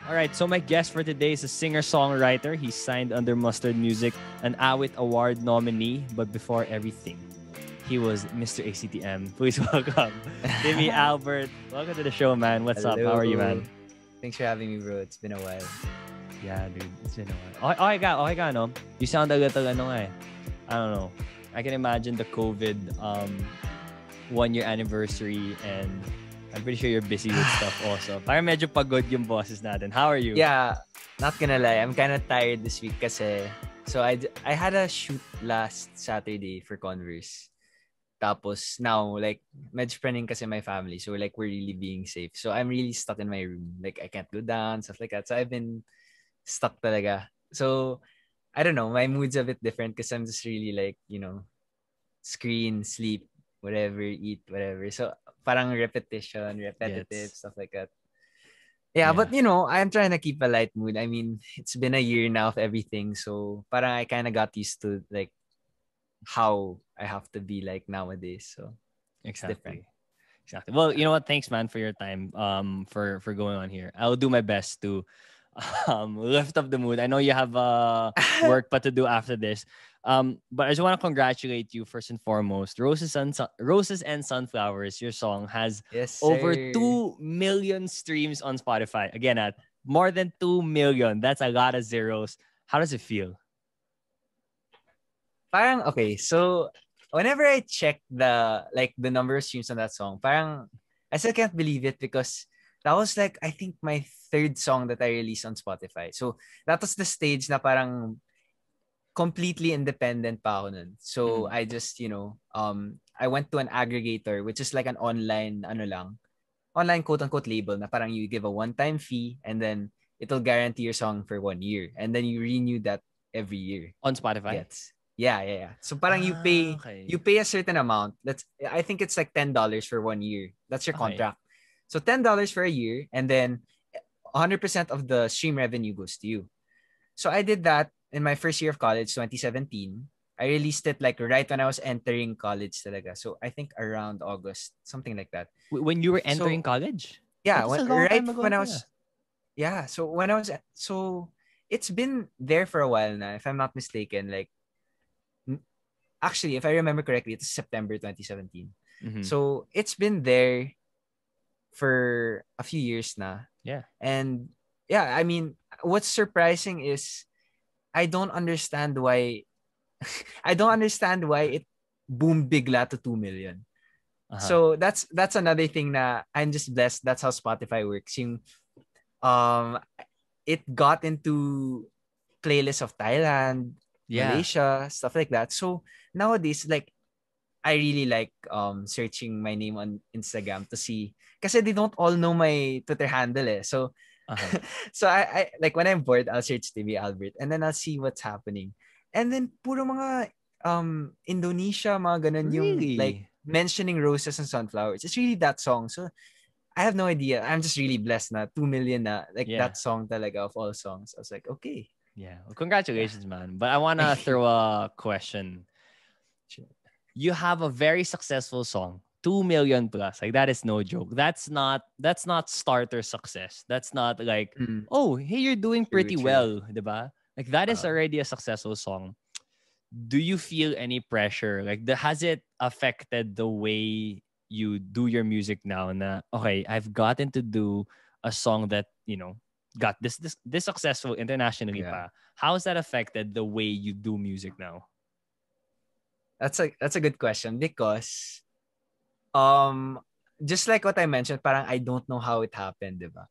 All right, so my guest for today is a singer-songwriter. He's signed under Mustard Music, an Awit Award nominee. But before everything, he was Mr. ACTM. Please welcome Timmy Albert. Welcome to the show, man. What's up? How are you, man? Thanks for having me, bro. It's been a while. Yeah, dude. It's been a while. Okay ka, no? You sound a little, I don't know. I can imagine the COVID 1-year anniversary, and I'm pretty sure you're busy with stuff also. Parang medyo pagod yung bosses natin. How are you? Yeah, not gonna lie. I'm kind of tired this week kasi so I had a shoot last Saturday for Converse. Tapos now, like, medyo praning kasi my family. So, like, we're really being safe. So, I'm really stuck in my room. Like, I can't go down, stuff like that. So, I've been stuck talaga. So, I don't know. My mood's a bit different because I'm just really like, screen, sleep, whatever, eat, whatever. So, parang repetitive, stuff like that. Yeah, but I'm trying to keep a light mood. I mean, it's been a year now of everything. So, parang I kind of got used to, like, how I have to be like nowadays. So exactly. Well, you know what? Thanks, man, for your time. For going on here. I'll do my best to lift up the mood. I know you have work but to do after this. But I just want to congratulate you first and foremost. Roses and Sunflowers, your song has over 2 million streams on Spotify. Again, at more than 2 million. That's a lot of zeros. How does it feel? Parang, okay, so whenever I check the number of streams on that song, parang I still can't believe it because that was like, I think, my third song that I released on Spotify. So that was the stage na parang completely independent pa ako nun. So I just, I went to an aggregator, which is like an online, online quote-unquote label na parang you give a one-time fee and then it'll guarantee your song for 1 year. And then you renew that every year. On Spotify? Yes. Yeah. So parang you pay a certain amount. I think it's like $10 for 1 year. That's your contract. So $10 for a year, and then 100% of the stream revenue goes to you. So I did that in my first year of college, 2017. I released it like right when I was entering college talaga. So I think around August, something like that. When you were entering college? Yeah, when I was. Yeah, so it's been there for a while now, if I'm not mistaken. Like, actually, if I remember correctly, it's September 2017. Mm-hmm. So it's been there for a few years now. Yeah. And yeah, I mean, what's surprising is I don't understand why it boomed bigla to 2 million. Uh-huh. So that's another thing na I'm just blessed. That's how Spotify works. It got into playlists of Thailand, Malaysia, stuff like that. So nowadays, like, I really like searching my name on Instagram to see, kasi they don't all know my Twitter handle So so I like, when I'm bored, I'll search Timmy Albert and then I'll see what's happening. And then puro mga Indonesia, mga ganun, really? Yung like mentioning Roses and Sunflowers. It's really that song. So I have no idea. I'm just really blessed na 2 million na, like, that song talaga of all songs. I was like, okay. Yeah. Well, congratulations, man. But I want to throw a question. You have a very successful song, 2 million plus. Like, that is no joke. That's not starter success. That's not like, oh, hey, you're doing pretty well, diba? Like, that is already a successful song. Do you feel any pressure? Like, has it affected the way you do your music now? Na, okay, I've gotten to do a song that, got this successful internationally pa. How has that affected the way you do music now? That's a good question because just like what I mentioned, parang I don't know how it happened, diba?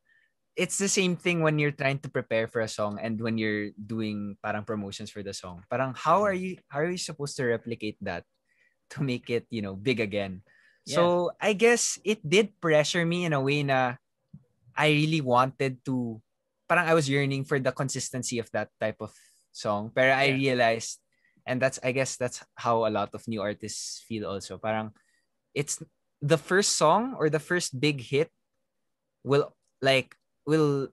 It's the same thing when you're trying to prepare for a song and when you're doing parang promotions for the song. Parang how are you supposed to replicate that to make it, big again? Yeah. So I guess it did pressure me in a way na I really wanted to, parang I was yearning for the consistency of that type of song. Pero I realized, and I guess that's how a lot of new artists feel also. Parang it's the first song or the first big hit will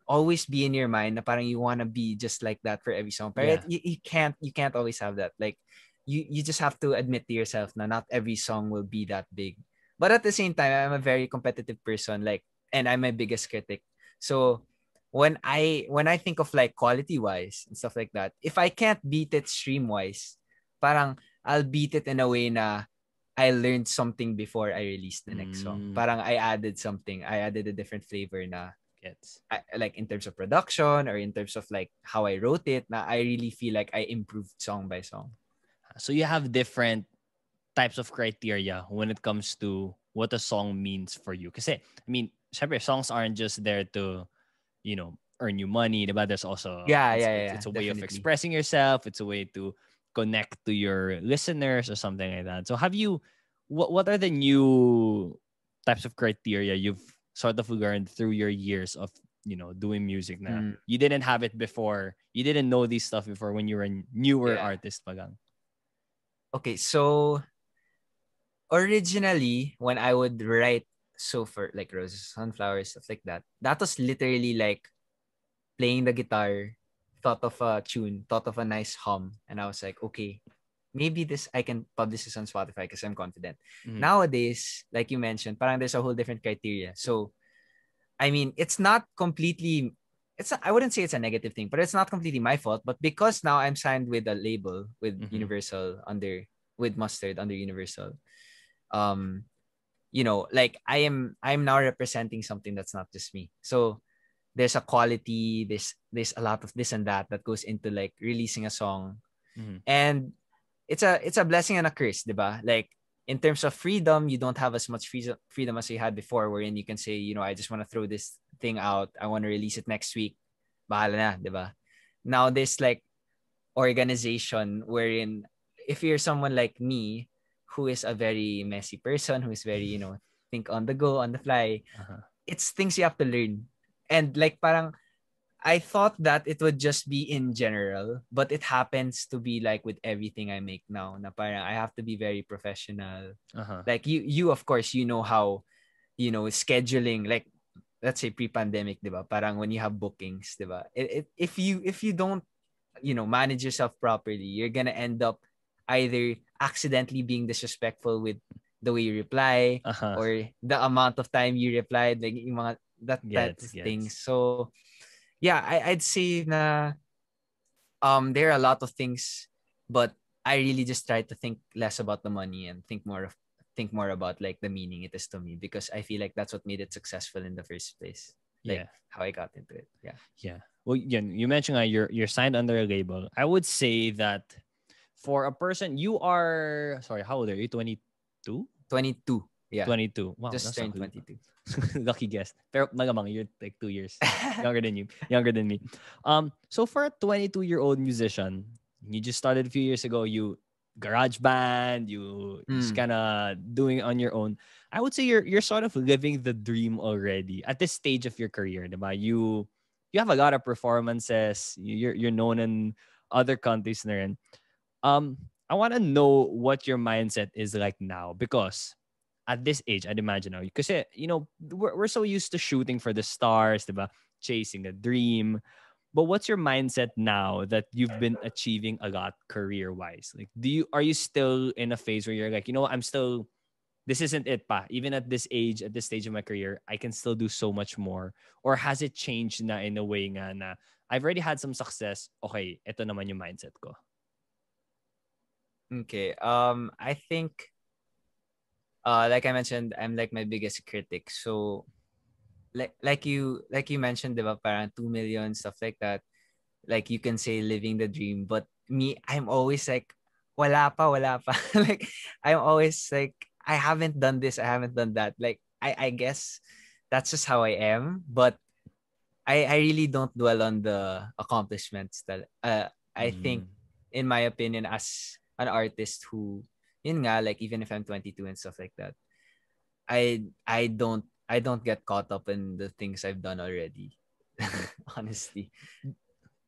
always be in your mind na parang you want to be just like that for every song. Pero you can't always have that. Like, you just have to admit to yourself na not every song will be that big. But at the same time, I'm a very competitive person, like, and I'm my biggest critic. So when I think of like quality wise and stuff like that, if I can't beat it stream wise, parang I'll beat it in a way na I learned something before I released the next song. Mm, Parang I added something. I added a different flavor na gets. like in terms of production or in terms of like how I wrote it, na I really feel like I improved song by song. So you have different types of criteria when it comes to what a song means for you. Kasi, I mean, syempre, songs aren't just there to, earn you money, diba? There's also, Yeah, it's, yeah, it's, yeah, it's a way of definitely. expressing yourself. It's a way to connect to your listeners or something like that. So what are the new types of criteria you've sort of learned through your years of, doing music na Mm, you didn't have it before. You didn't know these stuff before when you were a newer yeah. artist pa lang. Okay, so originally when I would write so for like roses, sunflowers, stuff like that, that was literally like playing the guitar, thought of a tune, thought of a nice hum, and I was like, okay, maybe this I can publish this on Spotify because I'm confident. Mhm. Nowadays, like you mentioned, parang there's a whole different criteria. So I mean, it's not completely. I wouldn't say it's a negative thing, but it's not completely my fault. But because now I'm signed with a label with Mhm. Universal under with Mustard under Universal, um, like I'm now representing something that's not just me. So there's a quality, there's a lot of this and that goes into like releasing a song, Mhm. and it's a blessing and a curse, diba? Like in terms of freedom, you don't have as much freedom as you had before, wherein you can say, I just want to throw this thing out, I want to release it next week, bahala na, diba? Now there's like organization wherein if you're someone like me who is a very messy person, who is very, think on the go, on the fly, Uh-huh. it's things you have to learn. And like parang I thought that it would just be in general, but it happens to be like with everything I make now. Na parang I have to be very professional. Uh-huh. Like you of course, how, scheduling, like let's say pre-pandemic, diba? Parang when you have bookings, diba? If you don't, manage yourself properly, you're gonna end up either accidentally being disrespectful with the way you reply Uh-huh. or the amount of time you replied, like yung mga, that type Gets, of things. gets. So yeah, I'd say na there are a lot of things, but I really just try to think less about the money and think more about like the meaning it is to me, because I feel like that's what made it successful in the first place. Like Yeah. how I got into it. Yeah. Yeah. Well, you mentioned you're signed under a label. I would say that for a person, you are sorry, how old are you? 22? 22. Yeah. 22. Wow, Just that's a turned 22. lucky guess. Pero magamang you're like 2 years younger than you, younger than me. So for a 22-year-old musician, you just started a few years ago. You garage band, you just Mm. kind of doing it on your own. I would say you're sort of living the dream already at this stage of your career, diba? You have a lot of performances. You're known in other countries na rin. I want to know what your mindset is like now because at this age, I'd imagine now, because we're so used to shooting for the stars, diba? Chasing a dream. But what's your mindset now that you've been achieving a lot career wise? Like, are you still in a phase where you're like, I'm still, this isn't it pa. Even at this age, at this stage of my career, I can still do so much more. Or has it changed na in a way nga na I've already had some success. Okay, ito naman yung mindset ko. Okay. I think like I mentioned, I'm like my biggest critic. So like you mentioned, diba, parang 2 million, stuff like that. Like you can say living the dream, but me, I'm always like wala pa. Like I'm always like I haven't done this, I haven't done that. Like I guess that's just how I am, but I really don't dwell on the accomplishments that I think, Mm. in my opinion, as an artist who, yun nga, like even if I'm 22 and stuff like that, I don't get caught up in the things I've done already. Mm-hmm. Honestly.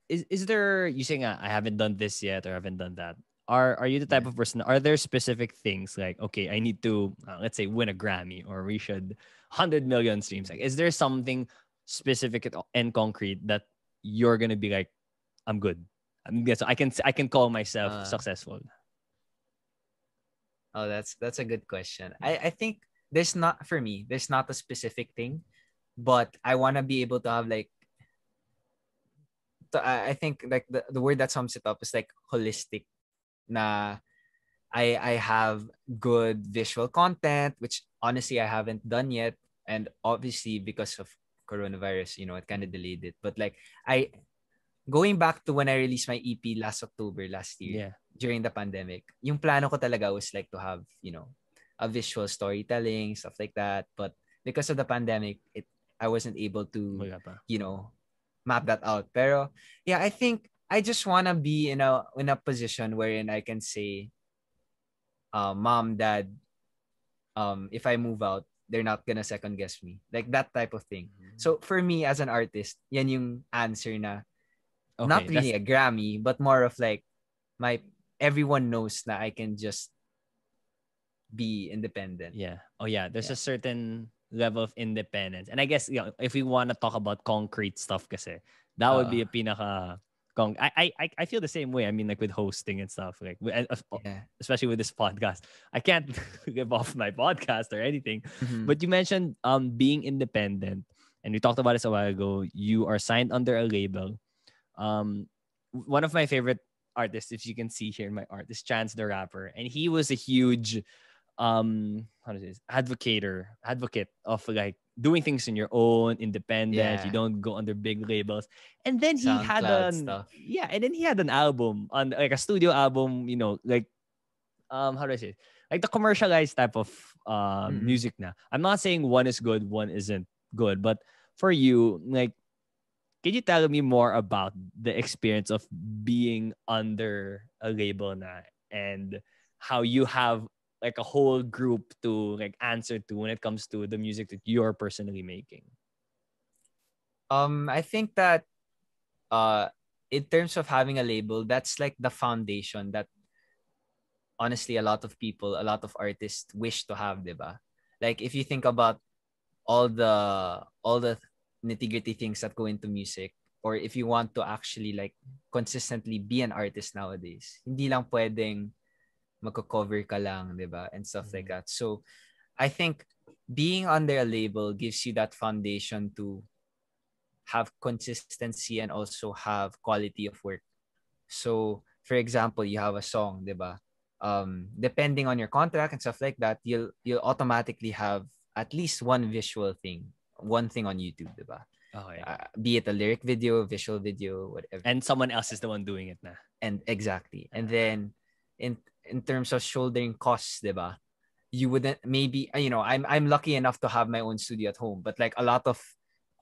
Is there, you saying I haven't done this yet or haven't done that? Are you the type Yeah. of person? Are there specific things like, okay, I need to let's say win a Grammy or we should 100 million streams? Like, is there something specific and concrete that you're gonna be like, I'm good. Yes, I can call myself Uh successful. oh, that's a good question. I think there's not, for me, there's not a specific thing, but I want to be able to have like I think like the word that sums it up is like holistic. Na I have good visual content, which honestly I haven't done yet, and obviously because of coronavirus, it kind of delayed it. But like I going back to when I released my EP last October last year Yeah. during the pandemic, yung plano ko talaga was like to have, a visual storytelling, stuff like that. But because of the pandemic, I wasn't able to, Wala pa. map that out. Pero yeah, I think I just wanna be in a position wherein I can say, mom, dad, if I move out, they're not gonna second guess me. Like that type of thing. So for me as an artist, yan yung answer na not Okay, really that's a Grammy, but more of like my everyone knows that I can just be independent. yeah. Oh yeah, there's Yeah. a certain level of independence. And I guess if we want to talk about concrete stuff kasi, that would be a pinaka I feel the same way. I mean, like with hosting and stuff, like Yeah. especially with this podcast, I can't give off my podcast or anything. Mm-hmm. But you mentioned being independent, and we talked about this a while ago. You are signed under a label. One of my favorite artists, if you can see here in my art, is Chance the Rapper, and he was a huge how to say this, advocate of like doing things on your own, independent. You Yeah. don't go under big labels. And then he had SoundCloud an stuff. yeah, and then he had an album on like a studio album, like how do I say it? Like the commercialized type of Mm-mm. music na. I'm not saying one is good, one isn't good, but for you, like, can you tell me more about the experience of being under a label na, and how you have like a whole group to like answer to when it comes to the music that you're personally making? I think that in terms of having a label, that's like the foundation that honestly a lot of artists wish to have, diba? Like if you think about all the nitty-gritty things that go into music, or if you want to actually like consistently be an artist nowadays, hindi lang pwedeng magko-cover ka lang, 'di ba? And stuff like that. So, I think being under a label gives you that foundation to have consistency and also have quality of work. So, for example, you have a song, 'di ba? Depending on your contract and stuff like that, you'll automatically have at least one thing on YouTube, 'di ba? Okay. Be it a lyric video, visual video, whatever. And someone else is the one doing it na. And exactly. And then in terms of shouldering costs, 'di ba? You wouldn't maybe I'm lucky enough to have my own studio at home, but like a lot of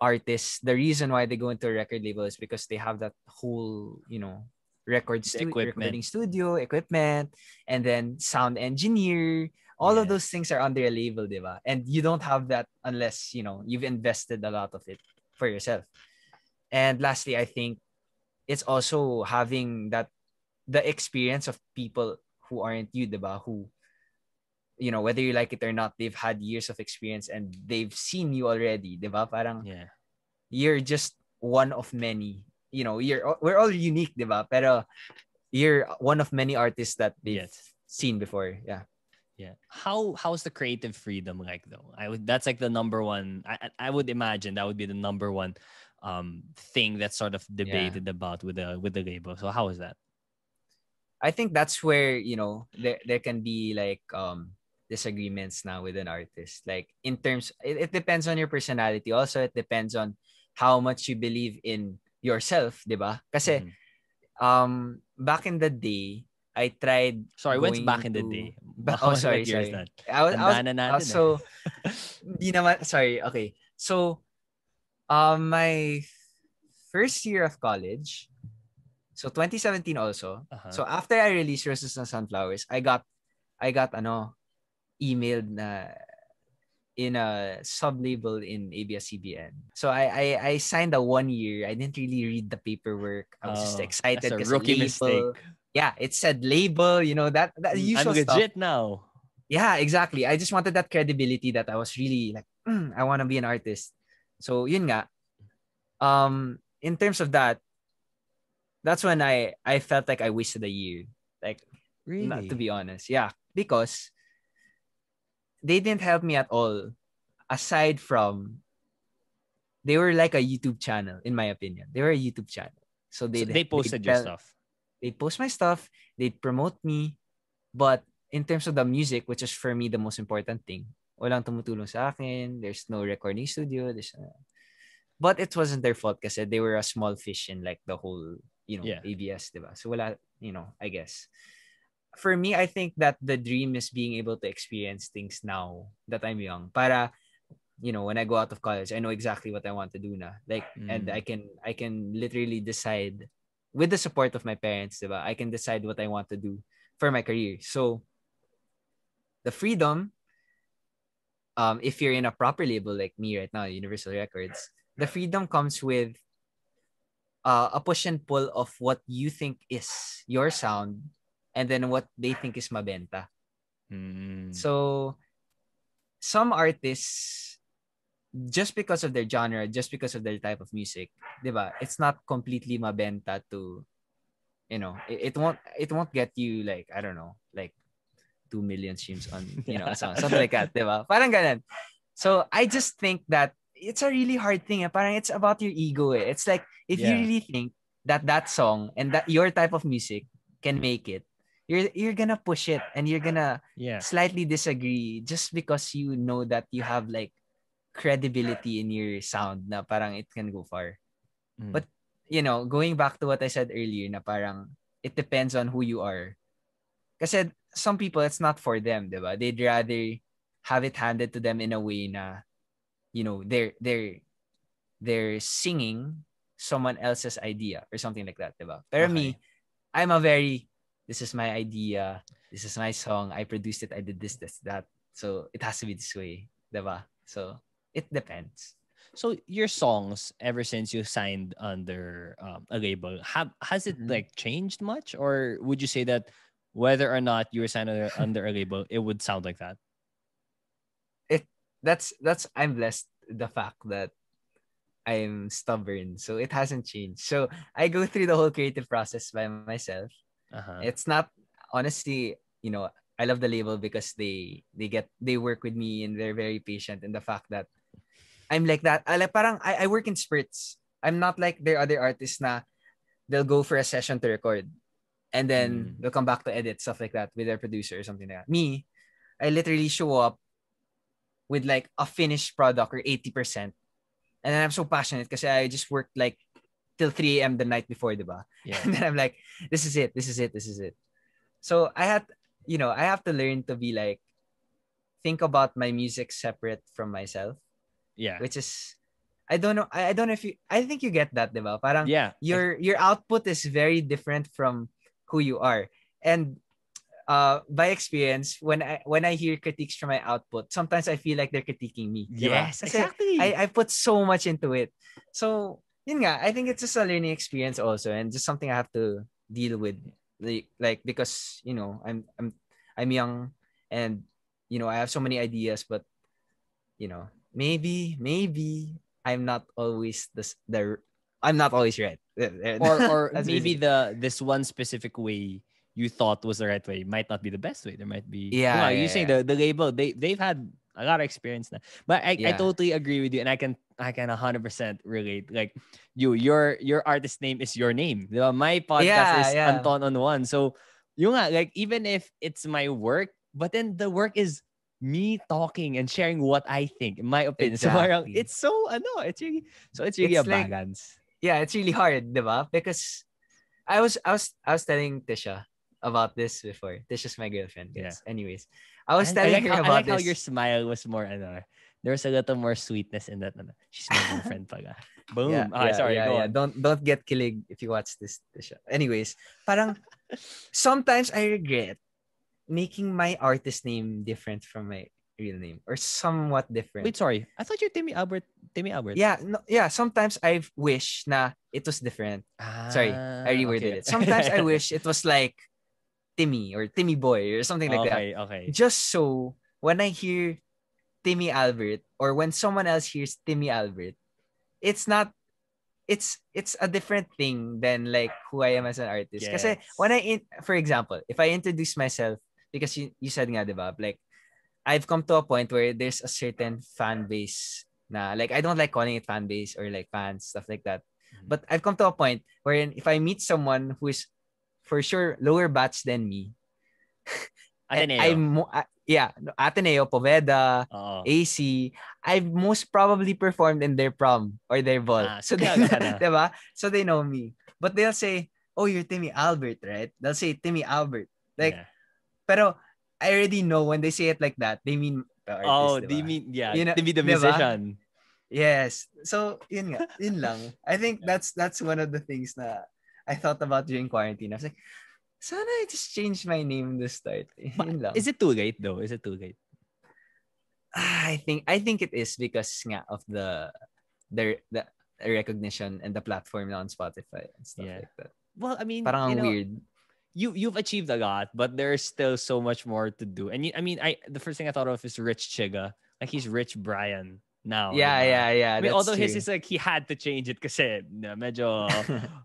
artists, the reason why they go into a record label is because they have that whole, Equipment. recording studio equipment, and then sound engineer. All of those Yes. things are under a label, diba? And you don't have that unless, you've invested a lot of it for yourself. And lastly, I think it's also having the experience of people who aren't you, diba? Who, whether you like it or not, they've had years of experience and they've seen you already, diba? Parang Yeah. you're just one of many. We're all unique, diba? Pero you're one of many artists that they've seen before. Yeah. Yeah. How's the creative freedom like though? That's like the number one. I would imagine that would be the number one thing that's sort of debated about with the label. So how is that? I think that's where, there can be like disagreements now with an artist. Like in terms it depends on your personality. Also, it depends on how much you believe in yourself, 'di ba? Kasi back in the day, I tried Sorry, when's back going in the to day? What year is sorry. that? I Tandaan na natin eh. so di naman, sorry. Okay. So my first year of college, so 2017 also. So after I released Roses and Sunflowers, I got emailed na in a sub-label in ABS-CBN. So I signed a 1 year. I didn't really read the paperwork. I was just excited That's a because rookie label. mistake. Yeah, it said label, that I'm usual stuff. legit now. Yeah, exactly. I just wanted that credibility that I was really like, I want to be an artist. So yun nga. In terms of that, that's when I felt like I wasted a year. Like, Really? not to be honest. Yeah, because they didn't help me at all. Aside from, they were like a YouTube channel, in my opinion. They were a YouTube channel. So So they posted your stuff. they'd post my stuff, they'd promote me, but in terms of the music, which is for me the most important thing, walang tumutulong sa akin, there's no recording studio, but it wasn't their fault kasi they were a small fish in like the whole, Yeah. ABS, diba? So wala, I guess. For me, I think that the dream is being able to experience things now that I'm young. Para, when I go out of college, I know exactly what I want to do na. Like, and I can literally decide with the support of my parents, diba? I can decide what I want to do for my career. So the freedom, if you're in a proper label like me right now, Universal Records, the freedom comes with a push and pull of what you think is your sound and then what they think is mabenta. So some artists, just because of their genre, just because of their type of music, diba? It's not completely mabenta to, it won't get you like, I don't know, like 2 million streams on, something like that, diba? Parang ganun. So I just think that it's a really hard thing. Parang it's about your ego. It's like, if you really think that that song and that your type of music can make it, you're gonna push it and you're gonna slightly disagree just because you know that you have like credibility in your sound na parang it can go far. But going back to what I said earlier na parang it depends on who you are. Kasi some people, it's not for them, diba? They'd rather have it handed to them in a way na, they're singing someone else's idea or something like that, diba? Pero me, I'm a very, this is my idea, this is my song, I produced it, I did this, that. So it has to be this way, diba? So it depends. So your songs, ever since you signed under a label, has it like changed much, or would you say that whether or not you were signed under a label, it would sound like that? That's I'm blessed the fact that I'm stubborn, so it hasn't changed. So I go through the whole creative process by myself. It's not, honestly, I love the label because they work with me and they're very patient, and the fact that I'm like that. I work in spurts. I'm not like their other artists na they'll go for a session to record and then they'll come back to edit, stuff like that with their producer or something like that. Me, I literally show up with like a finished product or 80%. And then I'm so passionate because I just worked like till 3 a.m. the night before, diba? Yeah. And then I'm like, this is it. So I have to learn to be like, think about my music separate from myself. Yeah. Which is, I don't know if you, I think you get that, diba? Parang your output is very different from who you are. And by experience, when I hear critiques from my output, sometimes I feel like they're critiquing me. Yes, diba? exactly. I put so much into it. So, yun nga, I think it's just a learning experience also, and just something I have to deal with. Like because, I'm young and, I have so many ideas, but, maybe I'm not always I'm not always right. Or maybe this one specific way you thought was the right way might not be the best way. There might be you saying the label, they've had a lot of experience now. But I totally agree with you, and I can 100% relate. Like your artist name is your name. My podcast is Anton on One. So like even if it's my work, but then the work is me talking and sharing what I think, in my opinion. Exactly. So it's really a like, balance. Yeah, it's really hard, diba? Because I was telling Tisha about this before. Tisha's my girlfriend. Yes. Yeah. Anyways, I was telling her about I like this. how your smile was more, there was a little more sweetness in that. She's my girlfriend pala. Boom. Go on. Don't get kilig if you watch this, Tisha. Anyways, parang sometimes I regret making my artist name different from my real name, or somewhat different. Wait, sorry. I thought you're Timmy Albert. Yeah, no, yeah. Sometimes I wish na it was different. Sorry, I reworded it. Sometimes I wish it was like Timmy or Timmy Boy or something like that. Okay. Just so when I hear Timmy Albert, or when someone else hears Timmy Albert, it's not. It's a different thing than like who I am as an artist. Kasi when for example, if I introduce myself, because you said nga, diba? Like, I've come to a point where there's a certain fan base na, like, I don't like calling it fan base or like fans, stuff like that. But I've come to a point wherein if I meet someone who is for sure lower batch than me, Ateneo. yeah, Ateneo, Poveda, Oo. AC, I've most probably performed in their prom or their ball. So So they, kilala ka na. diba? So they know me. But they'll say, "Oh, you're Timmy Albert, right?" They'll say Timmy Albert. Like, Yeah. pero I already know when they say it like that, they mean the Oh, artist, do you diba? mean, yeah, You know, to be the diba? musician? Yes. So, yun nga, yun lang. I think that's one of the things na I thought about during quarantine. I was like, sana I just changed my name to start. Yun lang. Is it too late though? Is it too late? I think it is because nga of the recognition and the platform na on Spotify and stuff Yeah. like that. Well, I mean, Parang ang weird. you've achieved a lot, but there's still so much more to do. And I mean, the first thing I thought of is Rich Chiga. Like he's Rich Brian now, Yeah, diba? yeah, I mean, that's although his true. is like he had to change it kasi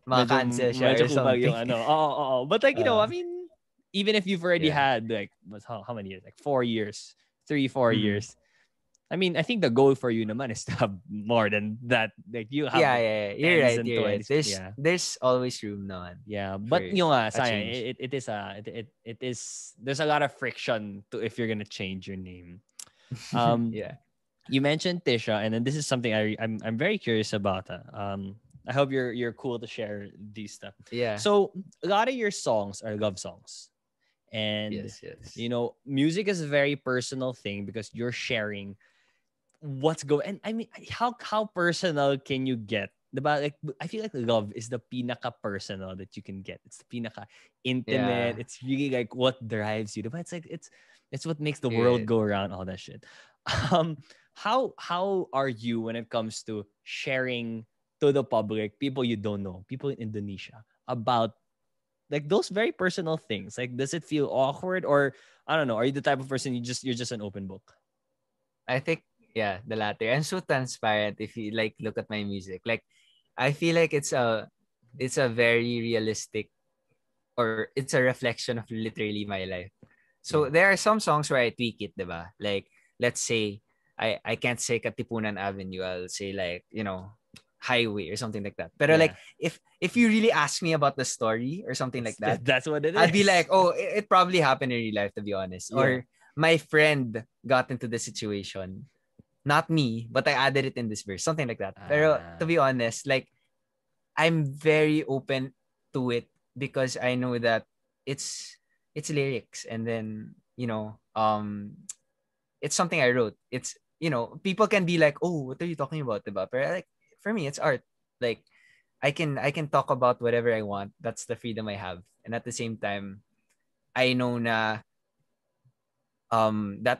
Maka-cancel siya medyo or kumag yung something. ano. Oo. But like, I Uh, mean, even if you've already yeah. had like how many years? Like 4 years, 3, 4 Mm-hmm. years. I mean, I think the goal for you naman is to have more than that. Like you have like Yeah. You're tens right, and you're right. twenties. There's Yeah. there's always room naman Yeah, for but yung nga, a sayang, change. it is it is there's a lot of friction to if you're gonna change your name. Um, Yeah. you mentioned Tisha, and then this is something I'm very curious about. I hope you're cool to share these stuff. Yeah. So a lot of your songs are love songs, and Yes. music is a very personal thing because you're sharing what's going. And I mean, how personal can you get? Diba? Like I feel like love is the pinaka personal that you can get. It's the pinaka intimate. Yeah. It's really like what drives you. Diba? It's like it's what makes the You're world right. go around. All that shit. Um, how are you when it comes to sharing to the public, people you don't know, people in Indonesia, about like those very personal things? Like, does it feel awkward, or I don't know? Are you the type of person you're just an open book? I think yeah, the latter. I'm so transparent if you like look at my music. Like I feel like it's a very realistic or it's a reflection of literally my life. So Yeah. there are some songs where I tweak it, diba? Like let's say I can't say Katipunan Avenue. I'll say like, highway or something like that. But like Yeah. if you really ask me about the story or something like that, That's what it I'd be is. like, oh, it probably happened in real life, to be honest. Yeah. Or my friend got into the situation. Not me, but I added it in this verse. Something like that. Pero to Ah, be honest, like I'm very open to it because I know that it's lyrics and then, it's something I wrote. It's, people can be like, "Oh, what are you talking about?" Diba? But like for me, it's art. Like I can talk about whatever I want. That's the freedom I have. And at the same time, I know na that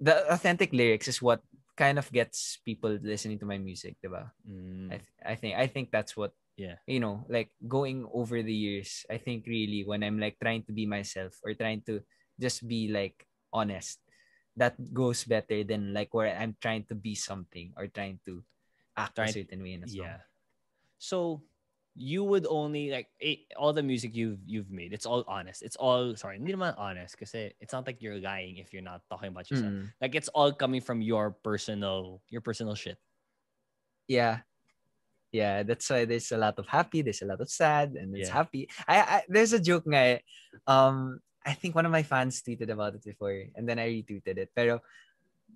the authentic lyrics is what kind of gets people listening to my music, diba? mm, I think that's what, yeah. like going over the years. I think really when I'm like trying to be myself or trying to just be like honest, that goes better than like where I'm trying to be something or trying to act a Trying, certain way in a song. yeah. So you would only like all the music you've made. It's all honest. It's all sorry, hindi naman honest kasi it's not like you're lying if you're not talking about yourself. Mm. Like it's all coming from your personal shit. Yeah. Yeah, that's why there's a lot of happy, there's a lot of sad, and it's Yeah. happy. I there's a joke nga I think one of my fans tweeted about it before, and then I retweeted it. Pero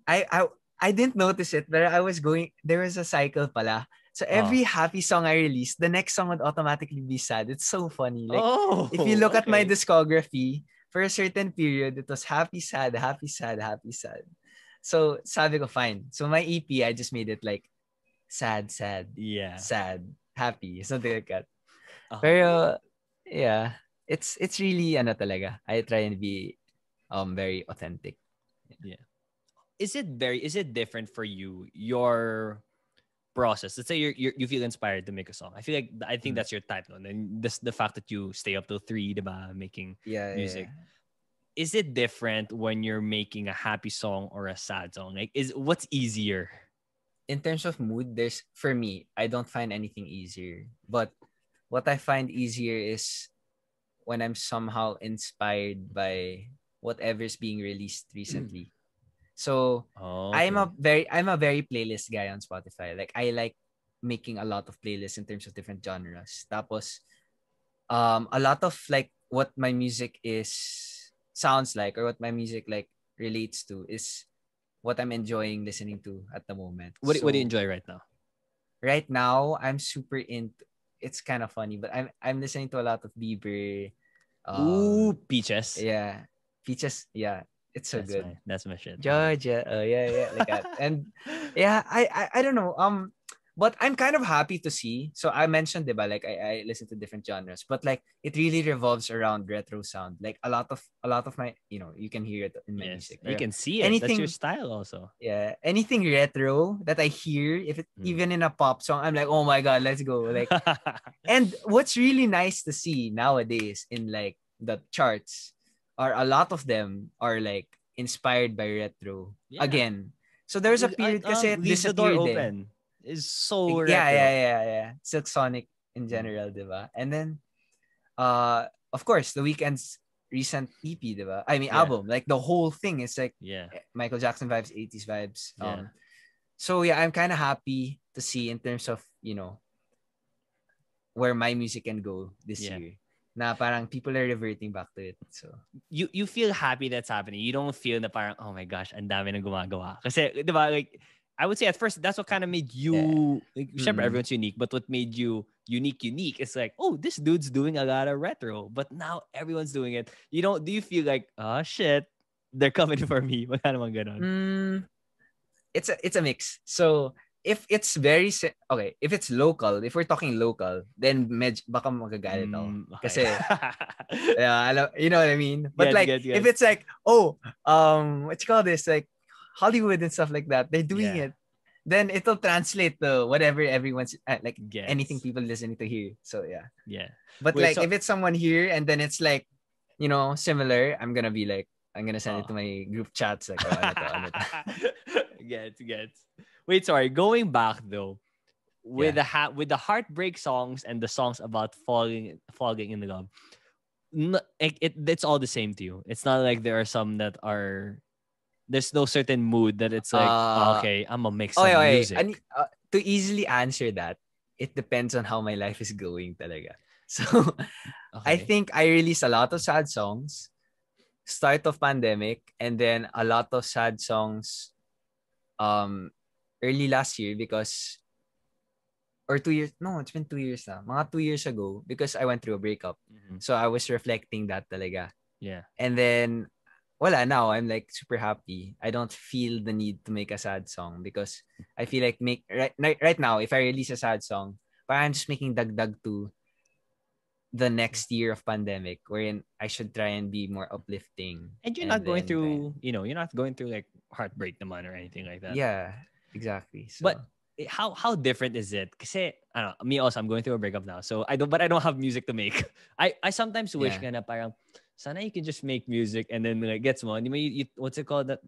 I I I didn't notice it, but I was going. There was a cycle pala. So Oh. every happy song I released, the next song would automatically be sad. It's so funny. Like if you Oh, look at my okay. discography, for a certain period, it was happy, sad, happy, sad, happy, sad. So sabi ko fine. So my EP, I just made it like sad, sad, Yeah. sad, happy, something like that. Oh, Pero yeah, it's really ano talaga. I try and be very authentic. yeah. Is it different for you, your process? Let's say you feel inspired to make a song. I think Mm. that's your type, no? And then this the fact that you stay up till 3, diba, making Yeah. music. Is it different when you're making a happy song or a sad song? Like, is what's easier? In terms of mood, there's for me, I don't find anything easier. But what I find easier is when I'm somehow inspired by whatever's being released recently. So Oh, I'm a okay. very I'm a very playlist guy on Spotify. Like I like making a lot of playlists in terms of different genres. Tapos, a lot of like what my music sounds like, or what my music like relates to, is what I'm enjoying listening to at the moment. What do you So enjoy right now? right now, I'm super into. It's kind of funny, but I'm listening to a lot of Bieber. Ooh, Um, Peaches. yeah, Peaches. Yeah, it's so good. That's my shit. Georgia. Oh yeah, yeah, like that. And yeah, I don't know. But I'm kind of happy to see. So I mentioned, diba, like I listen to different genres, but like it really revolves around retro sound. Like a lot of my, you can hear it in my Yes, music. you Or can see it. That's your anything, style also. yeah, anything retro that I hear, if it Mm. even in a pop song, I'm like, oh my god, let's go. Like, and what's really nice to see nowadays in like the charts are a lot of them are like inspired by retro Yeah. again. So there's a period kasi it Leaves the door disappeared eh. open. Is so Yeah, yeah, retro. yeah, yeah. Silk Sonic in Mm. general, diba? And then of course, The Weeknd's recent EP, diba? I mean Yeah. album, like the whole thing is like Yeah. Michael Jackson vibes, 80s vibes. Yeah. So yeah, I'm kind of happy to see in terms of, where my music can go this Yeah. year. Na parang people are reverting back to it. So You feel happy that's happening. You don't feel na parang, oh my gosh, ang dami nang gumagawa. Kasi, di ba, like, I would say at first, that's what kind of made yeah. you, like, syempre, Mm-mm. everyone's unique, but what made you unique, it's like, oh, this dude's doing a lot of retro, but now everyone's doing it. Do you feel like, oh shit, they're coming for me? Wala namang ganon. It's a mix. So if it's okay, if it's local, if we're talking local, then baka magagalit ako. Okay. Kasi yeah, you know what I mean? But like if Gets. it's like, what you call this, like Hollywood and stuff like that, they're doing Yeah. it, then it'll translate to whatever everyone's like anything Gets. people listening to here. So yeah. Yeah. But Wait, like so, if it's someone here and then it's like, similar, I'm gonna be like, I'm gonna send it to my group chats like, oh, ano to. Gets. Wait, sorry. Going back though, with Yeah. the heartbreak songs and the songs about falling in love, it's all the same to you. It's not like there are some that are, there's no certain mood that it's like, Uh, okay, I'm gonna make okay, some okay. music. To easily answer that, it depends on how my life is going talaga. So, I Okay. think I released a lot of sad songs, start of pandemic, and then a lot of sad songs um early last year because, or 2 years, no, it's been 2 years na. Mga 2 years ago because I went through a breakup. Mm-hmm. So I was reflecting that talaga. Yeah. And then, now I'm like super happy. I don't feel the need to make a sad song because I feel like right now, if I release a sad song, parang I'm just making dagdag to the next year of pandemic wherein I should try and be more uplifting. And you're And not going then, through, you're not going through like heartbreak naman or anything like that. yeah, exactly. But So, how different is it? Kasi I don't know, me also, I'm going through a breakup now. So I don't have music to make. I sometimes wish yeah. na parang sana you can just make music and then like gets mo. What's it called, that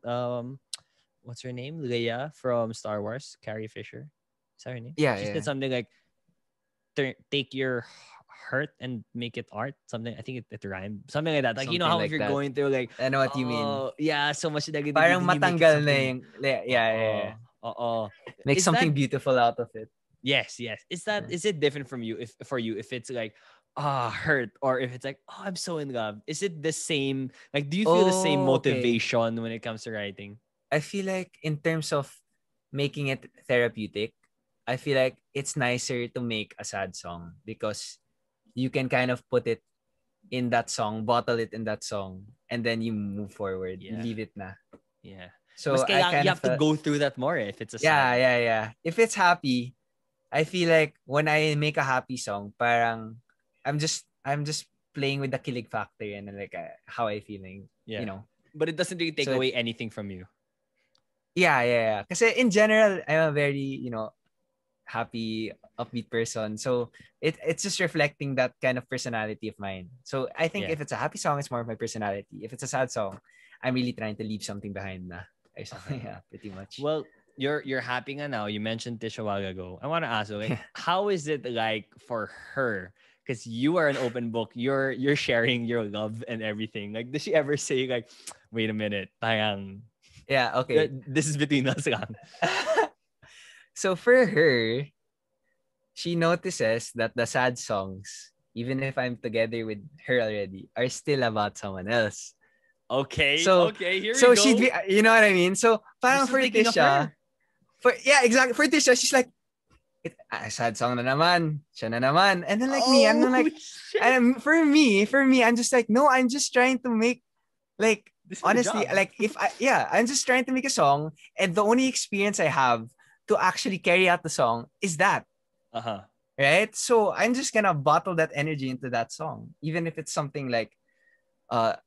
what's her name? Leia from Star Wars, Carrie Fisher. Is that her name? Yeah, She said yeah. something like take your hurt and make it art. Something, I think it rhymed. Something like that. Like, Something how if like you're that. going through like, I know what you mean. oh yeah, so much negativity, Parang you make it matanggal na something. yung, yeah, yeah. Oh. Make Is that, something beautiful out of it. yes. Is it different from you, if it's like hurt, or if it's like, oh, I'm so in love? Is it the same? Like, do you feel the same Oh, okay. motivation when it comes to writing? I feel like in terms of making it therapeutic, I feel like it's nicer to make a sad song because you can kind of put it in that song, bottle it in that song, and then you move forward. You Yeah. leave it na. Yeah. So Mas I you kind of have to go through that more if it's a yeah, sad. yeah, yeah. If it's happy, I feel like when I make a happy song, parang I'm just playing with the kilig factor and like how I feeling, Yeah. But it doesn't really take So away anything from you. yeah. Kasi in general, I'm a very, happy, upbeat person. So it's just reflecting that kind of personality of mine. So I think Yeah. if it's a happy song, it's more of my personality. If it's a sad song, I'm really trying to leave something behind na. Okay. Yeah, pretty much. Well, you're happy nga now. You mentioned Tish a while ago. I want to ask, okay, how is it like for her? Because you are an open book. You're sharing your love and everything. Like, does she ever say like, wait a minute, parang, Yeah, okay. this is between us lang. So for her, she notices that the sad songs, even if I'm together with her already, are still about someone else. Okay, So, okay, here we so she'd go. be, you know what I mean? So, You're parang still for thinking of Tisha, her. yeah, exactly. For Tisha, she's like, sad song na naman. Siya na naman. And then like me, I'm Oh like, shit! for me, I'm just like, no, I'm just trying to make, like, This is my honestly, job. like, I'm just trying to make a song, and the only experience I have to actually carry out the song is that. Uh-huh. Right? So I'm just gonna bottle that energy into that song, even if it's something like, 3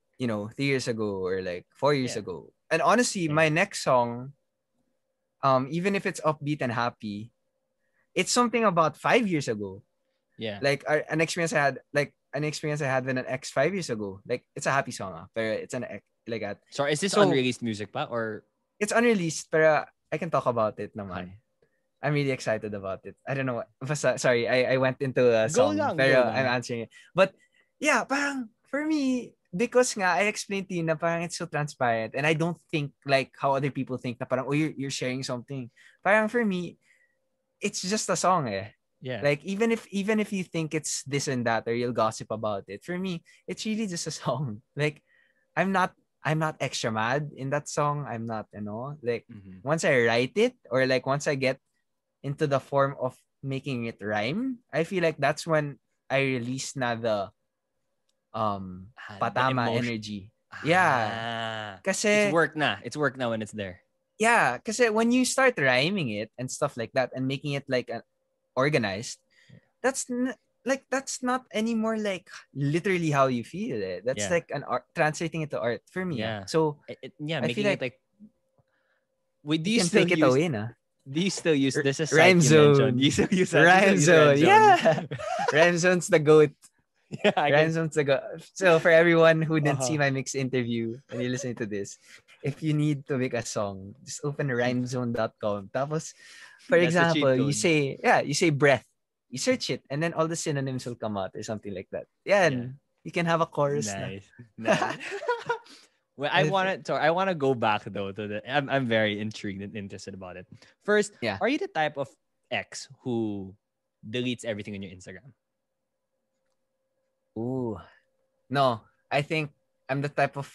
years ago or like 4 years Yeah. ago. And honestly, Yeah. my next song, even if it's upbeat and happy, it's something about 5 years ago. Yeah. Like an experience I had with an ex 5 years ago. Like it's a happy song, but it's an ex like that. Sorry, is this So unreleased music pa or it's unreleased, but I can talk about it okay? naman. I'm really excited about it. I don't know. Sorry, I went into a Go song, lang, go pero I'm lang. answering it. But yeah, parang for me, because nga, I explained to you na parang it's so transparent, and I don't think like how other people think na parang, oh, you're sharing something. Parang for me, it's just a song eh. Yeah. Like even if you think it's this and that or you'll gossip about it, for me, it's really just a song. Like I'm not I'm not extra mad in that song. I'm not, like Mm-hmm. once I write it or like once I get into the form of making it rhyme, I feel like that's when I release na the The patama emotion. energy. Yeah. It's Kasi work na. It's work now when it's there. yeah, kasi when you start rhyming it and stuff like that and making it like organized, that's not anymore like literally how you feel it. That's Yeah. like an art, translating it to art for me. Yeah. So Yeah, I feel making it like like wait, do you you can still take it use away na. this is site Rhyme you mentioned. zone. You still Rhyme use rhyme zone. zone. Yeah. Rhyme zone's the goat. Yeah, I Rhyme can. zone's the goat. So for everyone who didn't see Uh-huh. my mix interview and you're listening to this, if you need to make a song, just open rhymezone.com. Tapos, for That's the cheat example, code. you say breath. You search it and then all the synonyms will come out or something like that. Yeah, Yeah. and you can have a chorus na. Nice. Nice. Well, I want to go back though to the I'm very intrigued and interested about it. First, Yeah. are you the type of ex who deletes everything on your Instagram? Ooh. No, I think I'm the type of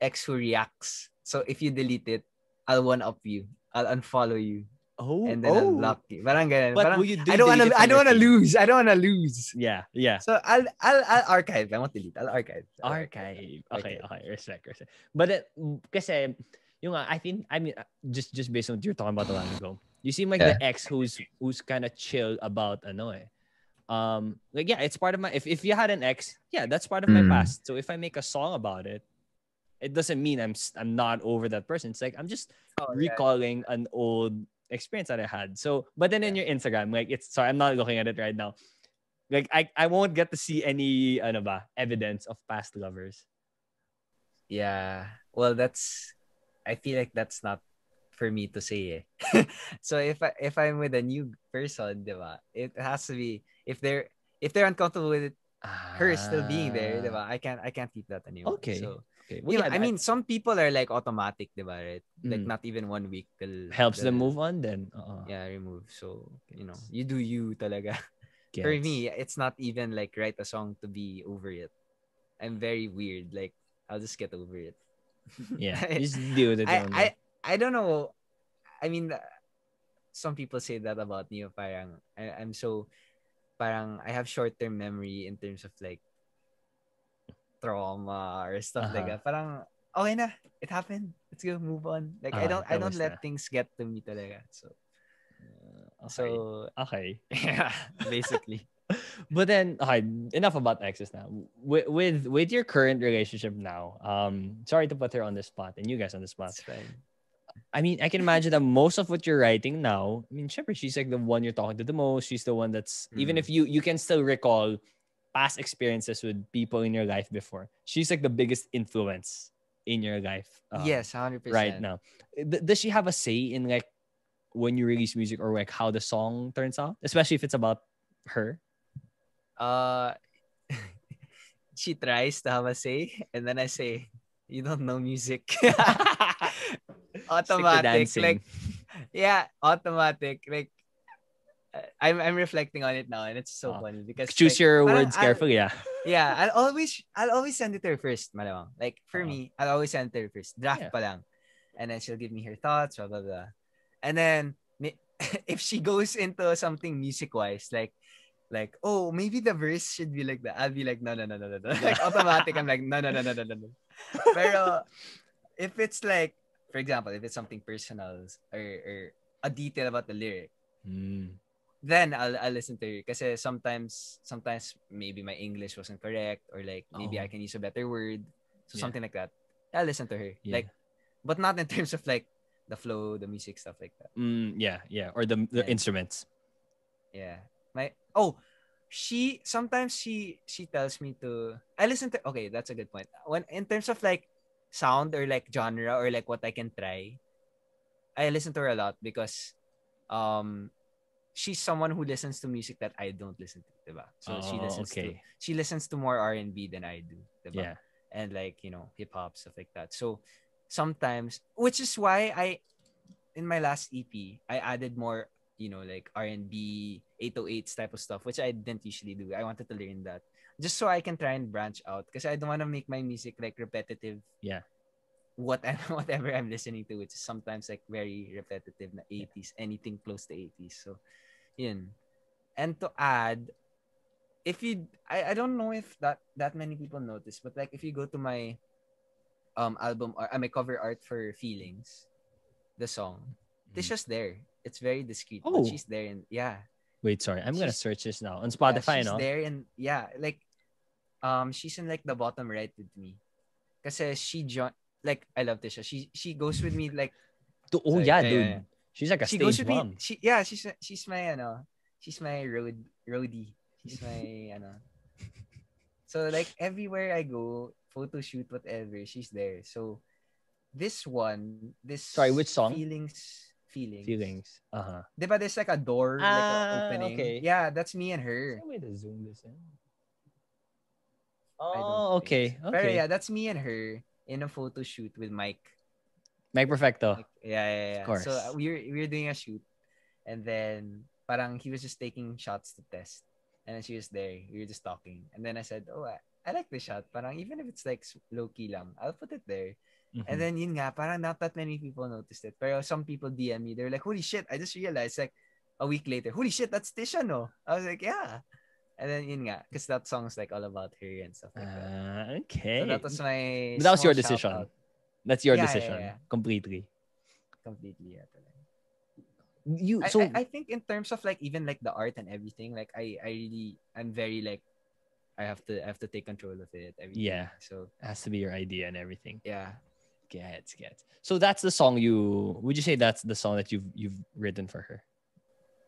ex who reacts. So if you delete it, I'll one up you. I'll unfollow you. Oh, And then I'll oh. block you. Parang ganun. But Parang will you delete it I from don't your wanna feed? lose. I don't wanna lose. Yeah, yeah. So I'll archive. I won't delete. I'll archive. Archive. Okay, Archive. okay. Respect. But kasi, yung I mean, just based on what you're talking about a while ago, you seem like the Yeah. ex who's kind of chill about like yeah, it's part of my if you had an ex, yeah, that's part of my Mm. past. So if I make a song about it, it doesn't mean I'm not over that person. It's like I'm just Oh yeah. recalling an old experience that I had. So, but then in Yeah. your Instagram, like it's sorry, I'm not looking at it right now. Like I won't get to see any evidence of past lovers. Yeah. Well, I feel like that's not for me to say. So if I'm with a new person, diba, it has to be if they're uncomfortable with her still being there, Ah, diba? I can't keep that anymore. okay. So Okay. Well, yeah, I mean, some people are like automatic, diba, right? Like mm, not even 1 week helps them they'll move on then. remove. So, Gets. you do you talaga. For Gets. me, it's not even like write a song to be over it. I'm very weird. Like I'll just get over it. Yeah. I, Just deal with it I your own I way. I don't know. I mean, some people say that about me. Parang I'm so parang I have short term memory in terms of like trauma or stuff like Uh-huh. that. Parang okay na, it happened. Let's go move on. Like I don't Tapos let na. things get to me talaga. So Okay. so Okay. yeah, basically. But then, okay, enough about exes now. With your current relationship now, sorry to put her on the spot and you guys on the spot. It's fine. I mean, I can imagine that most of what you're writing now, I mean, Shepherd, she's like the one you're talking to the most. She's the one that's even Mm. if you can still recall past experiences with people in your life before. She's like the biggest influence in your life Yes, right 100%. now. Does she have a say in like when you release music or like how the song turns out, especially if it's about her? Uh she tries to have a say and then I say, you don't know music. Stick to Automatic. dancing. Like, yeah, automatic. Like, I'm reflecting on it now, and it's so funny because Choose like your parang words carefully, yeah. yeah, I'll always send it to her first, malamang. Like for me, I'll always send it to her first, draft Yeah. pa lang, and then she'll give me her thoughts, blah blah blah, and then if she goes into something music wise, like oh maybe the verse should be like that, I'll be like no. Like automatic, I'm like no. Pero if it's like, for example, if it's something personal or a detail about the lyric, then I'll listen to her. Kasi sometimes maybe my English wasn't correct, or like maybe I can use a better word. So something like that. I'll listen to her. Yeah. Like, but not in terms of like the flow, the music, stuff like that. Yeah. Or the instruments. Yeah. Sometimes she tells me to I listen to okay, that's a good point. When in terms of like sound or like genre or like what I can try, I listen to her a lot because um she's someone who listens to music that I don't listen to, diba? So she listens to more R&B than I do, diba? Yeah. And like, hip hop, stuff like that. So sometimes, which is why in my last EP, I added more, like R&B, 808s type of stuff, which I didn't usually do. I wanted to learn that just so I can try and branch out because I don't want to make my music like repetitive. Yeah. Whatever I'm listening to, which is sometimes like very repetitive na 80s, anything close to 80s. So, yun. And to add, I don't know if that many people notice, but like if you go to my album or my cover art for Feelings, the song, Tisha's there. It's very discreet, but she's there, and yeah. Wait, sorry. I'm gonna search this now on Yeah, Spotify, she's no? there, and yeah, like she's in like the bottom right with me. Kasi she joined, like I love Tisha. She goes with me like Oh sorry, yeah, yeah, dude. yeah. She's like a She goes stage with me. mom. She's my she's my roadie. She's my So like everywhere I go, photo shoot, whatever, she's there. So this Sorry, which song? feelings. Feelings. Uh-huh. Diba there's like a door, like an opening. Okay. Yeah, that's me and her. Is there a way to zoom this in? I don't Oh, think okay. so. Pero Okay. yeah, that's me and her in a photo shoot with Mike. Mike Perfecto. Yeah. Of course. So we were doing a shoot, and then parang he was just taking shots to test, and then she was there. We were just talking, and then I said, "Oh, I like the shot. Parang even if it's like low key lang, I'll put it there." And then yun nga, parang not that many people noticed it. Pero some people DM me, they're like, "Holy shit! I just realized like a week later, holy shit, that's Tisha, no?" I was like, "Yeah." And then yun nga, because that song's like all about her and stuff like that. Okay. So that was my But that was small your shout decision. out. That's your Yeah. decision. Completely. Completely. Yeah. So I think in terms of like even like the art and everything, like I'm very like I have to take control of it. Everything. yeah. So it has to be your idea and everything. yeah. Gets. So that's the song would you say that's the song that you've written for her?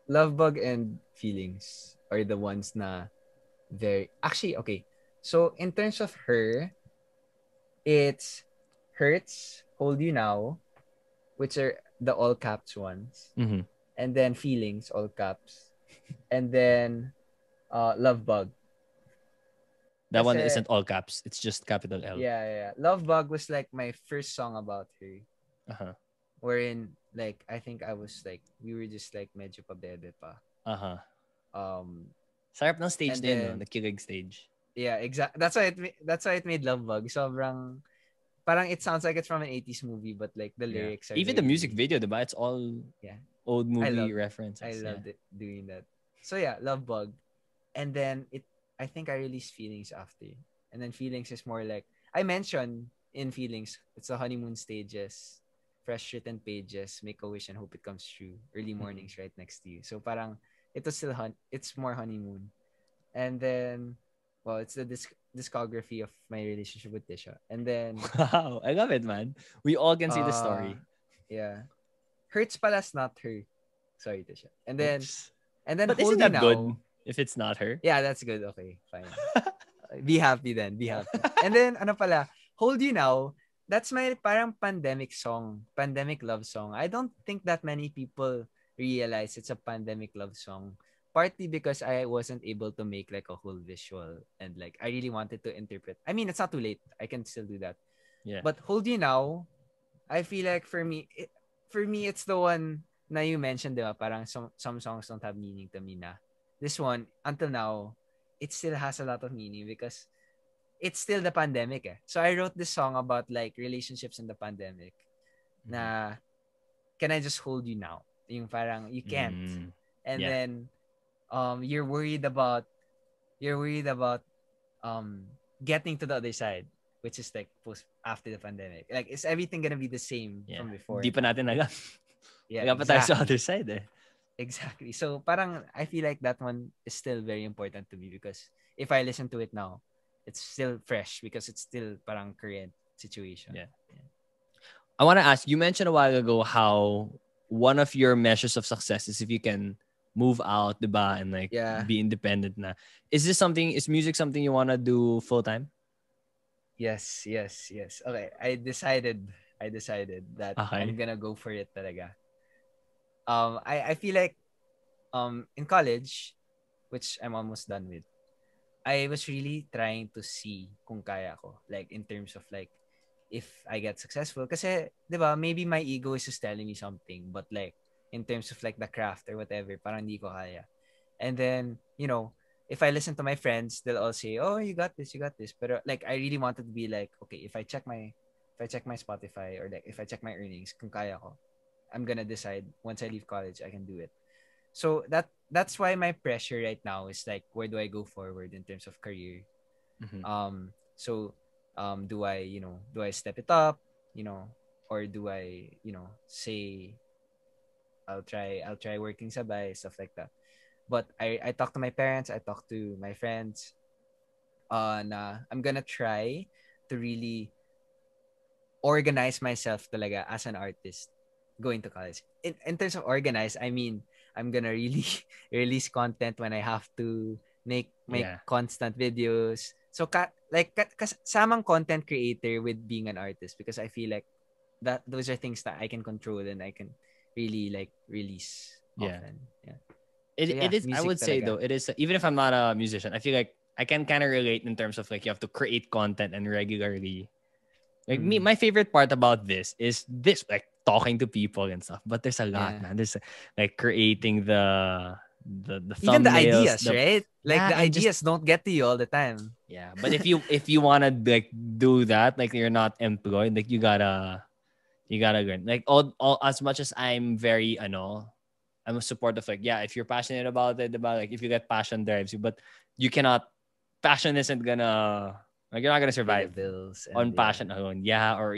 Lovebug and Feelings are the ones na very actually okay. So in terms of her, it's Hurts, Hold You Now, which are the all caps ones. Mm-hmm. And then Feelings, all caps. And then Lovebug. That one Kasi, isn't all caps. It's just capital L. Yeah. Lovebug was like my first song about her. Uh-huh. Wherein like I think I was like we were just like medyo pabebe pa. Uh-huh. Sarap ng stage din, no? Nakikilig stage. Yeah, exactly. That's why it made Lovebug. Sobrang parang it sounds like it's from an 80s movie, but like the lyrics are even the music video, diba? It's all old movie references. I loved it doing that. So yeah, Lovebug. And then I think I released Feelings after. And then Feelings is more like I mentioned in Feelings, it's the honeymoon stages, fresh written pages, make a wish and hope it comes true. Early mornings right next to you. So parang it's more honeymoon. And then it's the discography of my relationship with Tisha. And then wow, I love it, man. We all can see the story. Yeah. Hurts pala's not her. Sorry, Tisha. And then but Hold isn't You that Now, good if it's not her? Yeah, that's good. Okay, fine. Be happy then. Be happy. And then ano pala, Hold You Now, that's my parang pandemic song, pandemic love song. I don't think that many people realize it's a pandemic love song. Partly because I wasn't able to make like a whole visual and like I really wanted to interpret. I mean, it's not too late. I can still do that. Yeah. But Hold You Now, I feel like for me it's the one na you mentioned, diba, parang some songs don't have meaning to me na. This one, until now, it still has a lot of meaning because it's still the pandemic eh. So I wrote this song about like relationships in the pandemic na can I just hold you now? Yung parang you can't. And Yeah. then you're worried about getting to the other side, which is like post after the pandemic. Like is everything gonna be the same Yeah. from before? Di pa natin alam. Yeah, Wala pa tayo sa exactly. other side eh. Exactly. So parang I feel like that one is still very important to me because if I listen to it now, it's still fresh because it's still parang current situation. Yeah. I want to ask, you mentioned a while ago how one of your measures of success is if you can move out, diba, and like be independent na. Is music something you want to do full time? Yes. Okay, I decided that I'm gonna go for it talaga. I feel like in college, which I'm almost done with, I was really trying to see kung kaya ko, like in terms of like if I get successful. Kasi, di ba, maybe my ego is just telling me something, but like in terms of like the craft or whatever, parang di ko kaya. And then, if I listen to my friends, they'll all say, "Oh, you got this, you got this." But like I really wanted to be like, okay, if I check my Spotify or like if I check my earnings, kung kaya ko, I'm gonna decide once I leave college, I can do it. So that's why my pressure right now is like, where do I go forward in terms of career? So do I step it up, or do I, say I'll try working sabay, stuff like that. But I talk to my parents, I talk to my friends, na I'm gonna try to really organize myself talaga as an artist going to college. In terms of organize, I mean, I'm gonna really release content when I have to make constant videos. So samang content creator with being an artist, because I feel like that those are things that I can control and I can really like release often. Yeah. It is, I would say talaga. though, it is, even if I'm not a musician, I feel like I can kind of relate in terms of like you have to create content and regularly. Like me, my favorite part about this is this, like talking to people and stuff. But there's a lot, man. There's like creating the thumbnails, even the ideas, right? Like the and ideas don't get to you all the time. Yeah, but if you wanna like do that, like you're not employed, like you gotta learn. Like all as much as I'm very I'm a support of like, yeah, if you're passionate about it, about like if you get passion drives you, but you cannot, passion isn't gonna, like you're not gonna survive on passion alone. Yeah, or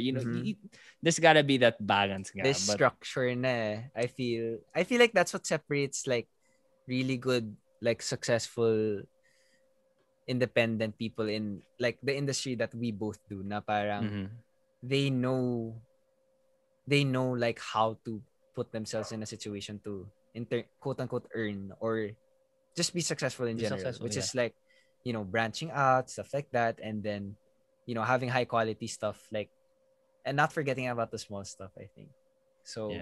there's gotta be that balance. This structure na. I feel like that's what separates like really good, like successful independent people in like the industry that we both do, na parang they know like how to put themselves in a situation to quote unquote earn or just be successful in general, which is like, branching out, stuff like that, and then having high quality stuff, like, and not forgetting about the small stuff, I think. So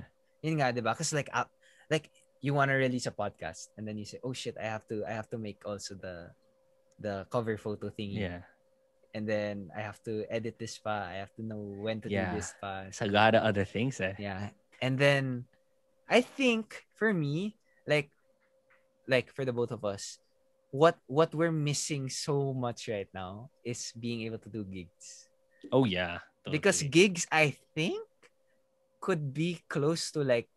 yun nga, diba? Because like you want to release a podcast and then you say, oh shit, I have to make also the cover photo thingy. Yeah. And then I have to edit this pa. I have to know when to do this pa. It's a lot of other things. Yeah. And then I think for me, like for the both of us, what we're missing so much right now is being able to do gigs. Oh yeah. Totally. Because gigs, I think, could be close to like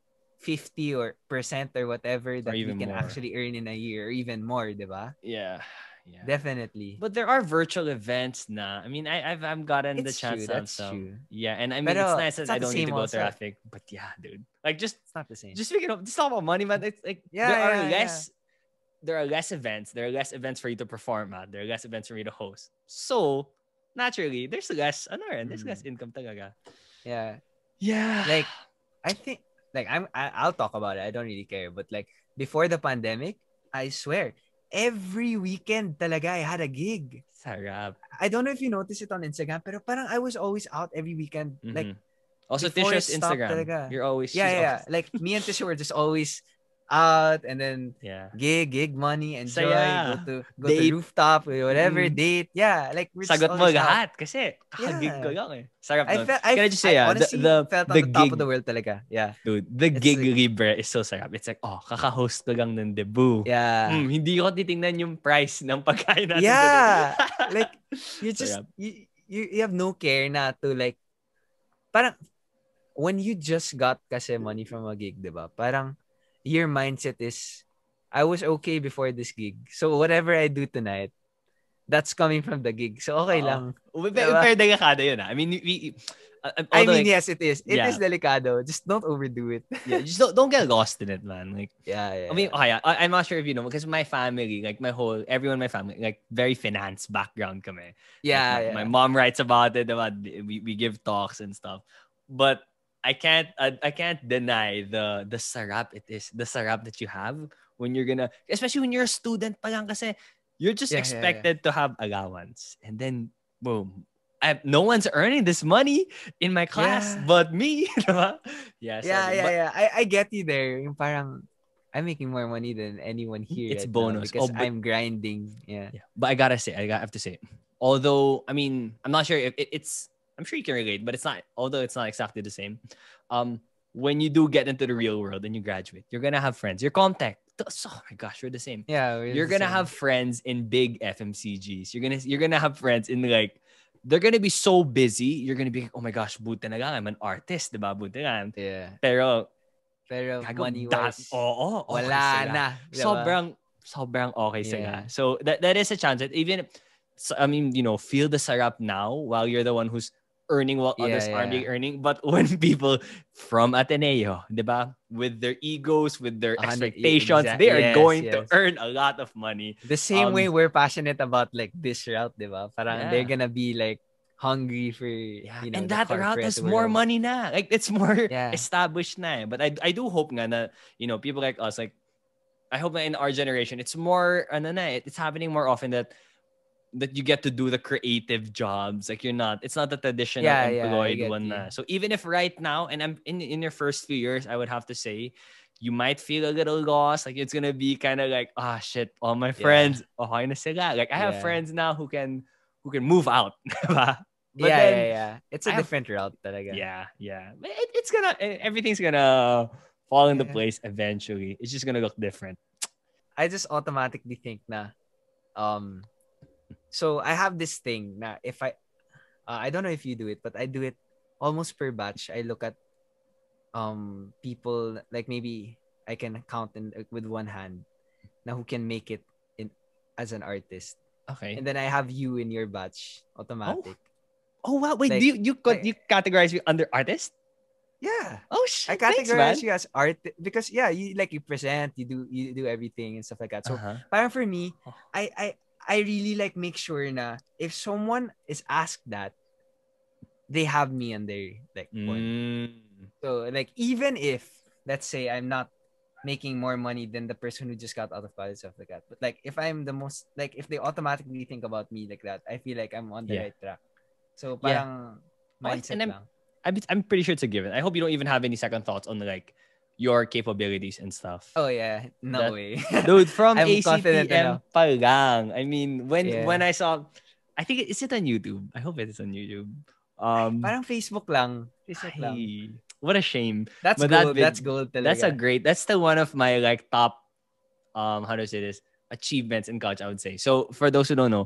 50% or whatever that we can actually earn in a year, or even more, diba? Yeah. Definitely. But there are virtual events na. I mean, I've gotten the chance to have some. True. Yeah, and I mean, it's nice that I don't need to go traffic. But yeah, dude, like just it's not the same. Just speaking of, just talk about money, man. It's like there are less events. There are less events for you to perform at. There are less events for you to host. So naturally, there's less. There's less income talaga. Yeah. Yeah. Like I think, like I'll talk about it. I don't really care. But like before the pandemic, I swear, every weekend talaga I had a gig. Sarap. I don't know if you noticed it on Instagram, pero parang I was always out every weekend. Like also Tisha's Instagram. Talaga. You're always yeah. Like me and Tisha were just always out and then Yeah. gig money, enjoy, go Saya. to Date. rooftop, whatever, Mm-mm. date. Yeah, like we're just Sagot mo always out. lahat kasi kakagig ko Yeah. lang eh. Sarap I nun. felt Can I just I say, honestly felt on the the top of the gig, world talaga. Yeah. dude, the It's gig like, libre is so sarap. It's like, kaka-host ko lang ng debut. yeah. Hindi ko titingnan yung price ng pagkain natin today. Yeah. Like you just Sarap. you have no care na to like parang when you just got kasi money from a gig, 'di ba? Parang your mindset is I was okay before this gig. So whatever I do tonight, that's coming from the gig. So okay Oo. lang. Pero Diba? delikado yun ah. I mean, I although mean, like, yes, it is. It is yeah, delicado. Just don't overdo it. yeah, just don't get lost in it, man. Like, Yeah, I mean, yeah. okay, I'm not sure if you know, because my family, like everyone in my family, like very finance background kami. Like Yeah, my yeah. mom writes about it, about we give talks and stuff. But I can't deny the sarap it is, the sarap that you have when you're gonna, especially when you're a student pa lang kasi you're just Yeah, yeah, yeah. expected to have allowance. And then, boom. No one's earning this money in my class Yeah. but me. Diba? Yeah, Yeah, sorry. yeah, But yeah. I get you there. Yung parang I'm making more money than anyone here it's right now bonus. because But I'm grinding. Yeah. yeah, but I have to say, although I mean, I'm not sure if it's. I'm sure you can relate, but it's not. Although it's not exactly the same. When you do get into the real world and you graduate, you're gonna have friends. Your contact. Oh my gosh, we're the same. Yeah, we're You're the gonna same. have friends in big FMCGs. You're gonna have friends in like. They're gonna be so busy. You're gonna be like, oh my gosh, buti na lang. I'm an artist, diba? Buti na lang. Yeah. Pero Pero gago, money-wise, okay wala sila. na. Diba? Sobrang okay sila. Yeah. So that is a chance that even, so, I mean, feel the sarap now while you're the one who's earning while Yeah, others aren't yeah. really earning. But when people from Ateneo, diba, with their egos, with their 100, expectations, exact. they are Yes, going to yes. earn a lot of money. The same way we're passionate about like this route, diba? Parang they're Yeah. gonna be like hungry for, Yeah, and the that route corporate has more world. money na. Like it's more Yeah. established na. But I do hope nga na, people like us, like I hope that in our generation, it's more, it's happening more often that you get to do the creative jobs. Like it's not the traditional Yeah, yeah, I employed get one you. na. So even if right now, and I'm in your first few years, I would have to say, you might feel a little lost. Like it's gonna be kind of like, shit, all my friends, okay na sila. Like I have Yeah. friends now who can move out. But Yeah, then yeah, yeah. It's a I have, different route talaga. yeah. But it's gonna, everything's gonna fall into Yeah. place eventually. It's just gonna look different. I just automatically think na, so I have this thing na if I don't know if you do it, but I do it almost per batch. I look at people like maybe I can count with one hand na who can make it in as an artist. Okay. And then I have you in your batch automatic. Oh wow! Wait, Like- do you categorize you under artist? Yeah. Oh I shit! Thanks, categorize man. you as art because you present, you do everything and stuff like that. So parang for me, I really like make sure na if someone is asked that, they have me on their like one. So like even if let's say I'm not making more money than the person who just got out of college, stuff like that. But like if I'm the most like if they automatically think about me like that, I feel like I'm on the right track. So parang mindset and lang. I'm pretty sure it's a given. I hope you don't even have any second thoughts on like your capabilities and stuff. Oh yeah, no way. Dude, from I'm confident ACTM enough. pa lang. I mean, when Yeah. I saw, I think is it on YouTube? I hope it is on YouTube. Parang Facebook lang. Facebook lang. What a shame. That's But gold. That's gold talaga. That's the one of my like top how do I say this, achievements in college, I would say. So for those who don't know,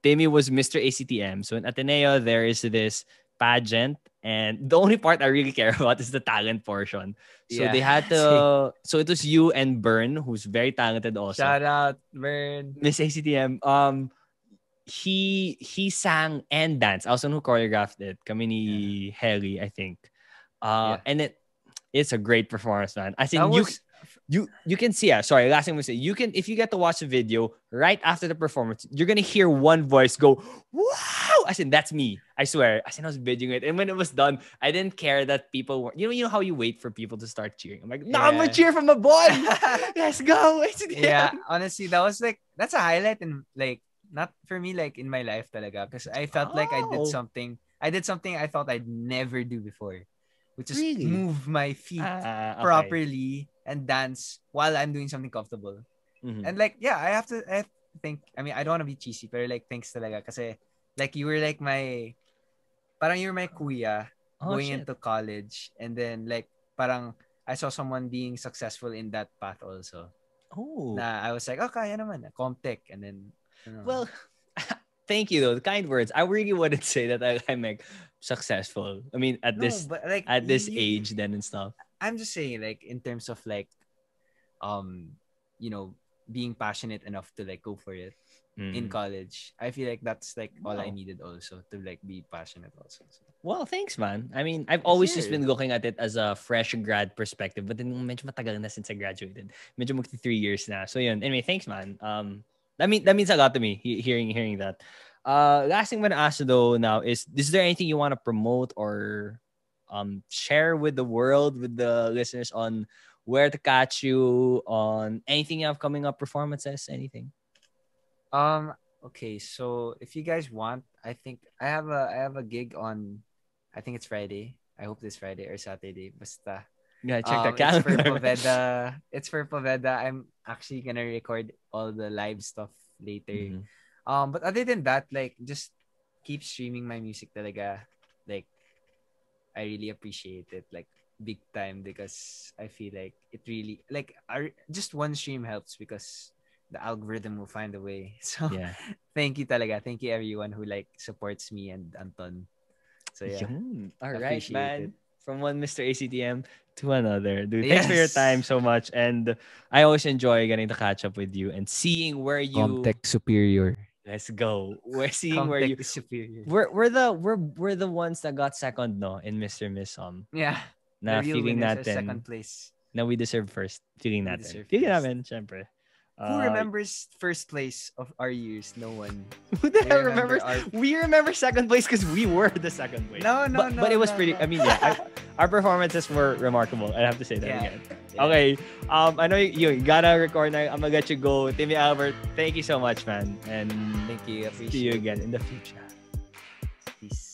Timmy was Mr. ACTM. So in Ateneo, there is this pageant, and the only part I really care about is the talent portion. So they had to. So it was you and Bern, who's very talented also. Shout out, Bern. Miss ACTM. He sang and danced. I was the one who choreographed it. Kami ni Helly, I think. And it's a great performance, man. I think you can see. Sorry, last thing we say. You can, if you get to watch the video right after the performance, you're gonna hear one voice go, "Wow!" I said, "That's me." I swear. I said I was videoing it, and when it was done, I didn't care that people were. You know how you wait for people to start cheering. I'm like, "No, I'm gonna cheer from above. Let's go!" Yeah, honestly, that's a highlight in like not for me like in my life talaga because I felt like I did something. I did something I thought I'd never do before, which is move my feet properly and dance while I'm doing something comfortable. Mhm. And like, yeah, I have to think, I mean, I don't want to be cheesy, but like, thanks talaga. Kasi, like, you were like parang you were my kuya Oh, going shit. into college. And then, like, parang I saw someone being successful in that path also. Oh. Na I was like, oh, kaya naman. Comtech. And then, Well, thank you though. Kind words. I really wouldn't say that I'm like successful. I mean, at no, this but like, at this age then and stuff. I'm just saying, like, in terms of like, you know, being passionate enough to like go for it in college. I feel like that's like all I Wow. needed also to like be passionate also. So. Well, thanks, man. I mean, I've Yes, always just sir. been looking at it as a fresh grad perspective, but then medyo matagal na since I graduated. Medyo magti 3 years na. So yun. Anyway, thanks, man. That means a lot to me hearing that. Last thing I'm gonna ask you though now is there anything you want to promote or share with the world, with the listeners on where to catch you, on anything you have coming up, performances, anything? Okay, so if you guys want, I think I have a gig on, I think it's Friday. I hope this Friday or Saturday. Basta. Yeah, check the It's for calendar. Poveda. It's for Poveda. I'm actually gonna record all the live stuff later. Mhm. But other than that, like, just keep streaming my music talaga. Like, I really appreciate it, like, big time, because I feel like it really, like, just one stream helps because the algorithm will find a way. So Yeah. thank you talaga. Thank you everyone who like supports me and Anton. So yeah, Yun. All right, appreciate it. man. From one Mr. ACTM to another. Dude, thanks for your time Yes. so much. And I always enjoy getting to catch up with you and seeing where you Comtech superior. let's go. We're seeing where Comtech you superior. we're the ones that got second no in Mr. Miss Yeah. The na real feeling winners are natin second place. na we deserve first. Feeling We natin. deserve Feeling first. namin, syempre. Who remembers first place of our years? No one. Who the We hell remember remembers? We remember second place because we were the second place. No, But it was no, pretty. no. I mean, yeah, our performances were remarkable. I have to say that Yeah. again. Yeah. Okay. I know you gotta record now. I'm gonna let you go. Timmy Albert, thank you so much, man. And Thank you. see you again in the future. Peace.